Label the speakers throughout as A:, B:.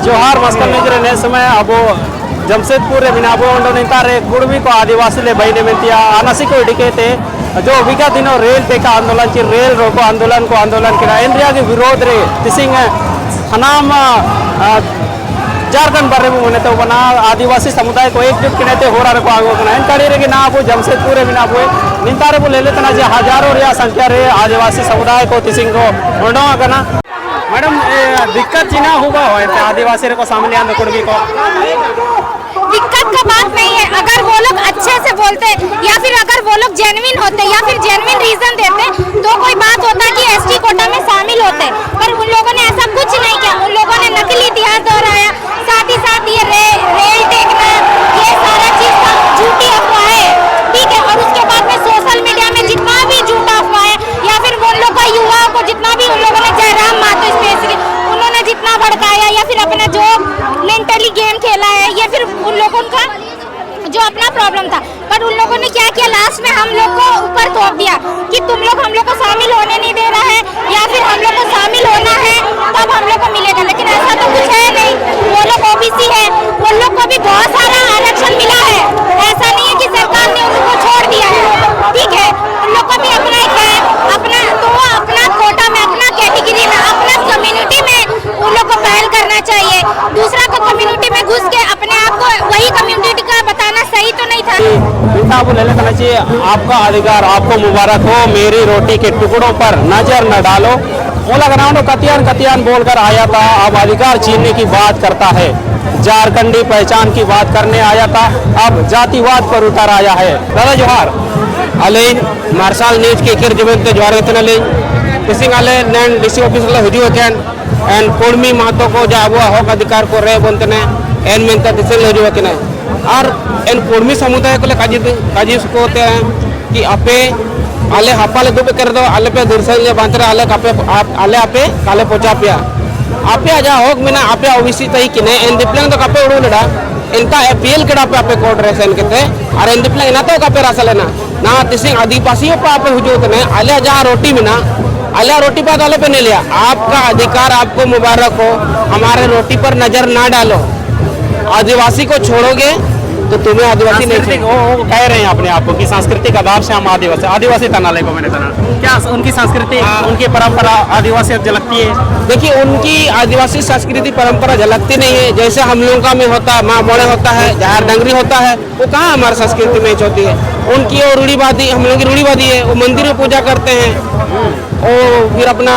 A: जोहार मस्कल निजरे ने समय अब जमशेदपुर मिनाबो निंतारे कुड़मी को आदिवासी ले बहने मेंतिया आनासी को इडिकेते जो विगत दिनों रेल टेका आंदोलन की रेल रोको आंदोलन को आंदोलन किया इंडिया के विरोध रे तिसिंग हनाम झारखंड बर्रे में होने तो बना आदिवासी समुदाय को एकजुट किनेते हो रहा को आगो कना इन कड़ी रे कि ना अब जमशेदपुर में ना वो निंतारे वो ले लेते ना जो हजारों रे संख्या रे आदिवासी समुदाय को तिसिंग को होना करना मैडम दिक्कत चिना हुआ है आदिवासी को सामने आने कुड़मी को
B: दिक्कत का बात नहीं है। अगर वो लोग अच्छे से बोलते या फिर अगर वो लोग जेन्युइन होते या फिर जेन्युइन रीजन देते तो कोई बात होता कि एसटी कोटा में शामिल होते, पर उन लोगों ने ऐसा कुछ नहीं किया। उन लोगों ने नकली इतिहास दोहराया, साथ ही साथ ये रेल टेकना, ये सारा चीज का झूठी अफवाह है, ठीक है। और उसके बाद में सोशल मीडिया में जितना भी झूठा अफवाह है या फिर वो लोग का युवाओं को जितना भी उन लोगों ने जयराम मातो स्पेशली उन्होंने जितना भड़काया या फिर अपना जो मेंटली गेम खेला है या फिर उन लोगों का जो अपना प्रॉब्लम था, पर उन लोगों ने क्या किया, लास्ट में हम लोग को ऊपर थोप दिया कि तुम लोग हम लोग को शामिल होने नहीं दे रहा है या फिर हम लोग को शामिल होना है तब हम लोग को मिलेगा, लेकिन ऐसा तो कुछ है नहीं। वो लोग ओबीसी है, उन लोग को भी बहुत सारा आरक्षण मिला है, ऐसा नहीं है कि सरकार ने उनको छोड़ दिया है, ठीक है। उन लोग को भी अपना एक है, अपना तो अपना कोटा में, अपना कैटेगरी में, अपना कम्युनिटी में उन लोग को पहल करना चाहिए। दूसरा को कम्युनिटी में घुस के अपने आप को वही कम्युनिटी का बताना सही तो नहीं था।
A: आपका अधिकार, आपको मुबारक हो, मेरी रोटी के टुकड़ों पर नजर न डालो। ओला ग्राउंड कतियान कतियान बोलकर आया था, अब अधिकार छीनने की बात करता है, झारखंडी पहचान की बात करने आया था, अब जातिवाद पर उतर आया है। दादा जोहार अलेन मार्शल न्यूज के किर जबन ते जोहार इतना ले किसिंग आले नैन डीसी ऑफिस ला हिजू केन एंड कोड़मी मातो को जा अब हक अधिकार को रे बनतने एन मेनता दिसिंग हिजू केन और एन कोड़मी समुदाय को ले काजी को ते कि आपे आले हपाले दुबे कर दो आले पे दुरसन ले बांतरे आले कापे आले आपे काले पोचा पिया आपे आजा होक मिना आपे ओबीसी तई किने एन दिप्लंग तो कापे उड़ू लड़ा इनका अपील कड़ा पे आपे कोर्ट रेसन केते और एन दिप्लंग ना तो कापे रासलेना ना तिसिंग आदिवासियों पे आपे हुजूत ने आले जा रोटी मिना आले रोटी पर आले पे नहीं लिया। आपका अधिकार, आपको मुबारक हो, हमारे रोटी पर नजर ना डालो। आदिवासी को छोड़ोगे तो तुम्हें आदिवासी नहीं वो कह रहे हैं अपने आप को कि सांस्कृतिक आधार से हम आदिवासी तनाले को मैंने तना क्या उनकी संस्कृति उनकी परंपरा आदिवासी झलकती है। देखिए उनकी आदिवासी संस्कृति परंपरा झलकती नहीं है, जैसे हम लोगों का में होता है, माँ बोड़े होता है, जहार डंगरी होता है, वो कहाँ हमारी संस्कृति में होती है। उनकी वो रूढ़ीवादी, हम लोगों की रूढ़ीवादी है, वो मंदिर में पूजा करते हैं और फिर अपना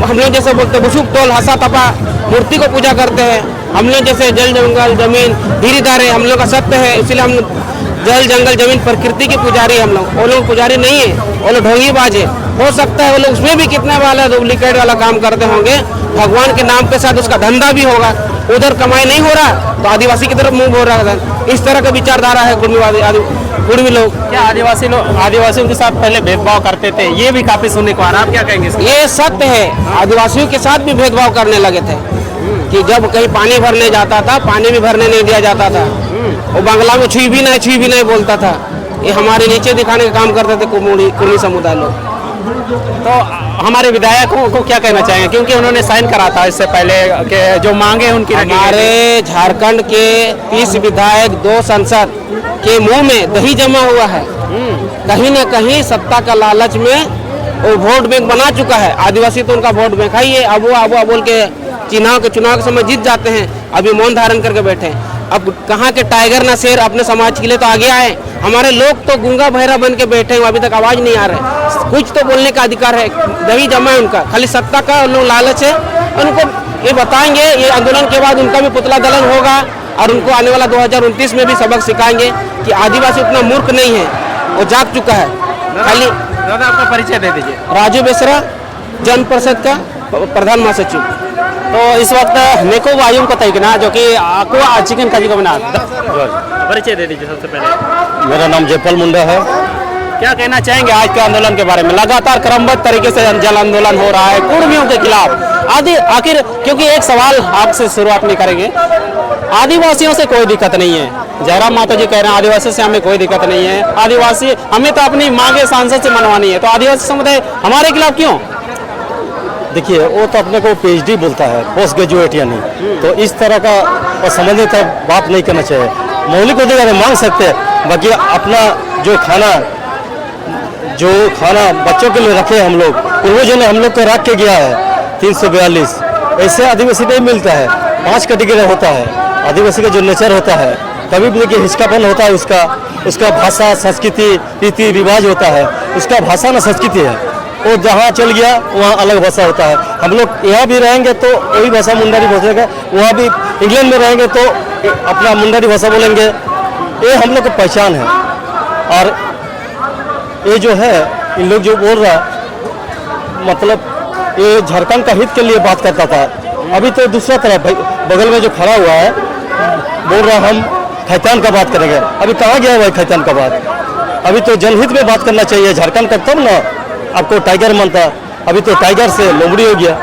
A: हम लोग जैसे बोलते हैं बुसुक टोल हंसा तपा मूर्ति को पूजा करते हैं। हम लोग जैसे जल जंगल जमीन धीरेधारे हम लोग का सत्य है, इसलिए हम जल जंगल जमीन प्रकृति के पुजारी हम लोग। वो लोग पुजारी नहीं है, वो लोग ढोंगीबाज है। हो सकता है वो लोग उसमें भी कितने वाला डुप्लीकेट वाला काम करते होंगे, भगवान के नाम के साथ उसका धंधा भी होगा, उधर कमाई नहीं हो रहा तो आदिवासी की तरफ मुंह हो रहा है। इस तरह का विचारधारा है कुड़मी लोग। क्या आदिवासी लोग आदिवासियों के साथ पहले भेदभाव करते थे, ये भी काफी सुनने को आ रहा है, आप क्या कहेंगे? ये सत्य है, आदिवासियों के साथ भी भेदभाव करने लगे थे कि जब कहीं पानी भरने जाता था पानी भी भरने नहीं दिया जाता था, वो बांग्ला में छुई भी नहीं बोलता था। ये हमारे नीचे दिखाने का काम करते थे कुड़मी समुदाय लोग। तो हमारे विधायकों को क्या कहना चाहेंगे, क्योंकि उन्होंने साइन करा था इससे पहले के जो मांगे उनकी? हमारे झारखंड के 30 विधायक 2 सांसद के मुंह में दही जमा हुआ है। कहीं न कहीं सत्ता का लालच में वो वोट बैंक बना चुका है। आदिवासी तो उनका वोट बैंक है, ये अबुआ बोल के चुनाव के समय जीत जाते हैं, अभी मौन धारण करके बैठे हैं। अब कहाँ के टाइगर ना शेर अपने समाज के लिए तो आगे आए, हमारे लोग तो गूंगा बहरा बन के बैठे हैं, अभी तक आवाज नहीं आ रहा है। कुछ तो बोलने का अधिकार है, दही जमा है उनका, खाली सत्ता का लोग लालच है। उनको ये बताएंगे, ये आंदोलन के बाद उनका भी पुतला दलन होगा और उनको आने वाला 2029 में भी सबक सिखाएंगे कि आदिवासी उतना मूर्ख नहीं है, वो जाग चुका है। खाली दादा आपका परिचय दे दीजिए। राजू बेसरा, जन परिषद का प्रधान महासचिव। तो इस वक्त मेको वायु को तय ना जो कि आपको चिकन काजी को बना परिचय दे दीजिए सबसे पहले।
C: मेरा नाम जयपाल मुंडा है।
A: क्या कहना चाहेंगे आज के आंदोलन के बारे में? लगातार क्रमबद्ध तरीके से जल आंदोलन हो रहा है कुड़मियों के खिलाफ। आखिर क्योंकि एक सवाल आपसे शुरुआत नहीं करेंगे, आदिवासियों से कोई दिक्कत नहीं है, जयराम माता जी कह रहे हैं आदिवासी से हमें कोई दिक्कत नहीं है, आदिवासी हमें तो अपनी मांगे सांसद से मनवानी है, तो आदिवासी समुदाय हमारे खिलाफ क्यों?
C: देखिए वो तो अपने को पीएचडी बोलता है, पोस्ट ग्रेजुएट यानी, तो इस तरह का असंबंधित बात नहीं करना चाहिए। मौलिक अधिकार मांग सकते हैं, बाकी अपना जो खाना बच्चों के लिए रखे हम लोग, पूर्वजों ने हम लोग को रख के गया है 342, ऐसे आदिवासी नहीं मिलता है। 5 कैटेगरी होता है आदिवासी का, जो नेचर होता है कभी भी देखिए हिचकापन होता है, उसका भाषा संस्कृति रीति रिवाज होता है, उसका भाषा ना संस्कृति है, वो जहाँ चल गया वहाँ अलग भाषा होता है। हम लोग यहाँ भी रहेंगे तो वही भाषा मुंडारी बोलेंगे, वहाँ भी इंग्लैंड में रहेंगे तो अपना मुंडारी भाषा बोलेंगे, ये हम लोग की पहचान है। और ये जो है इन लोग जो बोल रहा मतलब ये झारखंड का हित के लिए बात करता था, अभी तो दूसरा तरफ बगल में जो खड़ा हुआ है बोल रहा हम खैतान का बात करेंगे। अभी कहाँ गया भाई खैतान का बात? अभी तो जनहित में बात करना चाहिए झारखंड का, तब ना आपको टाइगर मानता। अभी तो टाइगर से लोमड़ी हो गया।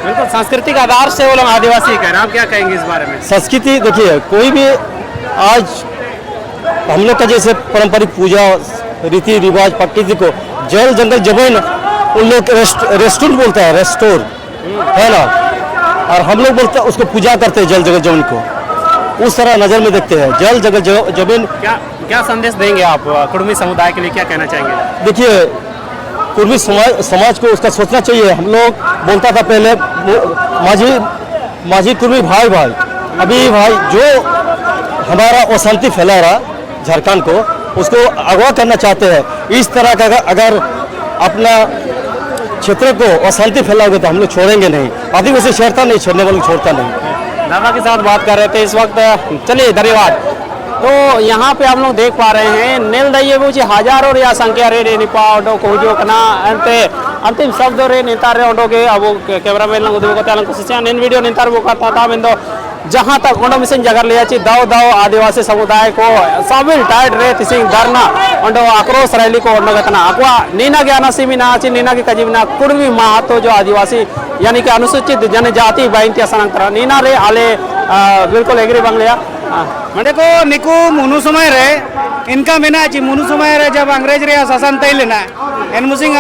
A: बिल्कुल सांस्कृतिक आधार से वो लोग आदिवासी कह रहे हैं, आप क्या कहेंगे इस बारे में?
C: संस्कृति देखिए, कोई भी आज हम लोग का जैसे पारंपरिक पूजा रीति रिवाज प्रकृति को जल जंगल जमीन, उन लोग रेस्टोरेंट बोलता है, रेस्टोर है ना, और हम लोग बोलते हैं उसको पूजा करते हैं जल जंगल जमीन को, उस तरह नजर में देखते हैं जल जंगल जमीन।
A: क्या संदेश देंगे आप कुर्मी समुदाय के लिए, क्या कहना चाहेंगे?
C: देखिए कुर्मी समाज को उसका सोचना चाहिए। हम लोग बोलता था पहले माझी कुर्मी भाई, अभी भाई जो हमारा अशांति फैला रहा झारखंड को, उसको अगवा करना चाहते हैं। इस तरह का अगर अपना क्षेत्र को अशांति फैलाओगे तो हम लोग छोड़ेंगे नहीं। आदिवासी छोड़ता नहीं, छोड़ने वालों को छोड़ता नहीं।
A: दादा के साथ बात कर रहे थे इस वक्त। चलिए धन्यवाद। तो यहाँ पे हम लोग देख पा रहे हैं नेल दइये बुझी हजारों रे संख्या रे निपा ओडो को जो कना अंते अंतिम शब्द रे नेतार रे ओडो के अब कैमरामैन लंग उदो को तालन को सियान इन वीडियो नेतार वो करता था बिंदो जहाँ तक ओडो मिशन जगह ले जाची दाव आदिवासी समुदाय को साबिल टाइट रे तिसिंग धरना ओडो आक्रोश रैली को ओडो गतना अक्वा नीना के अनसीमी ना आची नीना के कजीबना कुर्मी महतो जो आदिवासी यानी कि अनुसूचित जनजाति बाइंतिया सनांतरा नीना रे आले बिल्कुल एग्री बंगलिया
D: मंडे को निकू मुनु समय रे इनका मेना ची मुनु समय रे जब अंग्रेज रे शासन तय लेना एन मुसिंग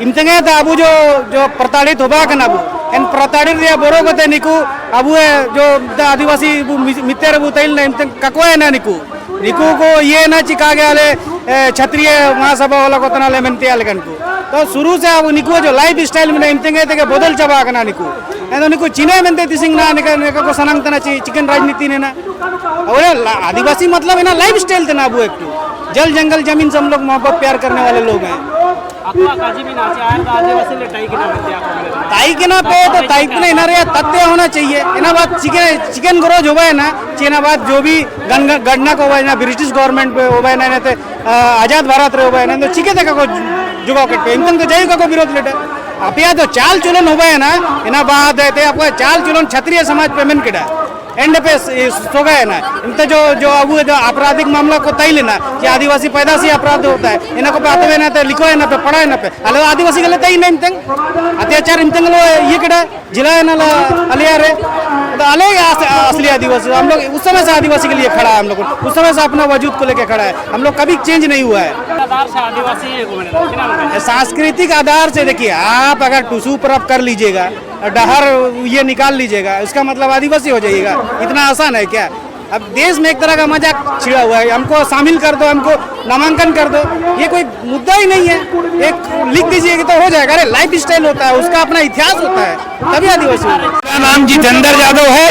D: इमतंगे ता अबू जो प्रताड़ित होबा कन अबू एन प्रताड़ित रे बोरो गते निकू अबू जो आदिवासी मित्र रे तय लेना इमतंग कको है ना निकू को ये ना चिका गया क्षत्रिय महासभा वाला को तना ले मेंती आले कन को तो शुरू से अब निकू जो लाइफ स्टाइल में इमतंगे ते बदल चबा कना निकू एन निकू चिने मेंते तिसिंग ना निका को सनांग तना चिकन राजनीति ने ना और आदिवासी मतलब है ना लाइफ स्टाइल थे ना अबू एक जल जंगल जमीन से हम लोग मोहब्बत प्यार करने वाले लोग हैं। ताई के ना पे तो ताई के ना रे तथ्य होना चाहिए। इना बात चिकन ग्रोज होगा है ना चीना बात जो भी गणना को होगा ना ब्रिटिश गवर्नमेंट पे होगा ना ते आजाद भारत रे होगा ना तो चिके तक को जुगाव करते इनकन तो जाई को विरोध लेटे आप या तो चाल चलन होगा है ना इना बात है आपको चाल चलन क्षत्रिय समाज पेमेंट किड़ा एंड पे सो गए ना इनते जो अब जो आपराधिक मामला को तय लेना कि आदिवासी पैदाशी अपराध होता है इनको पे आते ना तो लिखो है ना पे पढ़ा है ना पे अले आदिवासी के लिए तय नहीं इनतंग अत्याचार इनतंग लो ये किड़ा जिला है ना अलिया रे तो अले असली आदिवासी हम लोग उस समय से आदिवासी के लिए खड़ा है। हम लोग उस समय से अपना वजूद को लेकर खड़ा है। हम लोग कभी चेंज नहीं हुआ है। सांस्कृतिक आधार से देखिए आप अगर टुसू परब कर लीजिएगा डहर ये निकाल लीजिएगा उसका मतलब आदिवासी हो जाइएगा, इतना आसान है क्या? अब देश में एक तरह का मजाक छिड़ा हुआ है, हमको शामिल कर दो, हमको नामांकन कर दो, ये कोई मुद्दा ही नहीं है। एक लिख दीजिए तो हो जाएगा। अरे लाइफ स्टाइल होता है, उसका अपना इतिहास होता है, तभी आदिवासी होता है।
E: मेरा नाम जितेंद्र यादव है।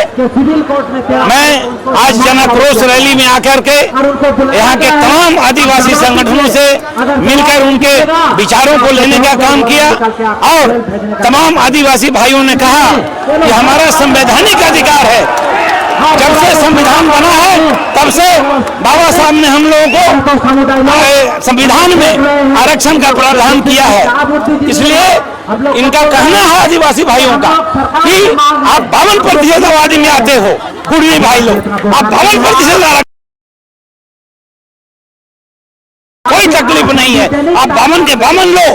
E: मैं आज जन आक्रोश रैली में आकर के यहाँ के तमाम आदिवासी संगठनों से मिलकर उनके विचारों को लेने का काम किया और तमाम आदिवासी भाइयों ने कहा कि हमारा संवैधानिक अधिकार है। जब से संविधान बना है तब से बाबा साहब ने हम लोगों को संविधान में आरक्षण का प्रावधान किया है। इसलिए इनका कहना है आदिवासी भाइयों का कि आप 52% आबादी में आते हो, कुर्मी भाई लोग, आप 52% कोई तकलीफ नहीं है, आप बामन के बामन लो,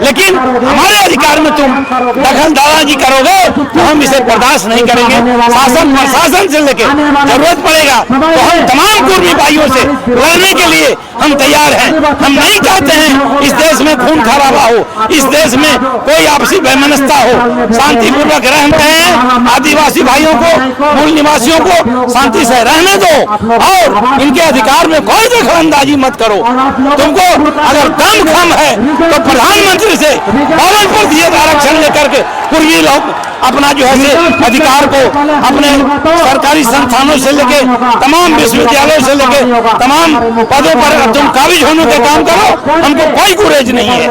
E: लेकिन हमारे अधिकार में तुम दखल दादाजी करोगे तो हम इसे बर्दाश्त नहीं करेंगे। शासन प्रशासन से लेके जरूरत पड़ेगा तो हम तमाम कुर्मी भाइयों से लड़ने के लिए हम तैयार हैं। हम नहीं चाहते हैं इस देश में खून खराबा हो, इस देश में कोई आपसी वैमनस्यता हो। शांतिपूर्वक रहते हैं, आदिवासी भाइयों को, मूल निवासियों को शांति से रहने दो और इनके अधिकार में कोई दखलंदाजी मत करो। तुमको अगर दम खम है तो प्रधानमंत्री से 52% आरक्षण लेकर के पूर्वी लोग अपना जो है अधिकार को अपने सरकारी संस्थानों से लेके तमाम विश्वविद्यालयों से लेके तमाम पदों पर तुम काबिज होने का काम करो, हमको कोई गुरेज नहीं है।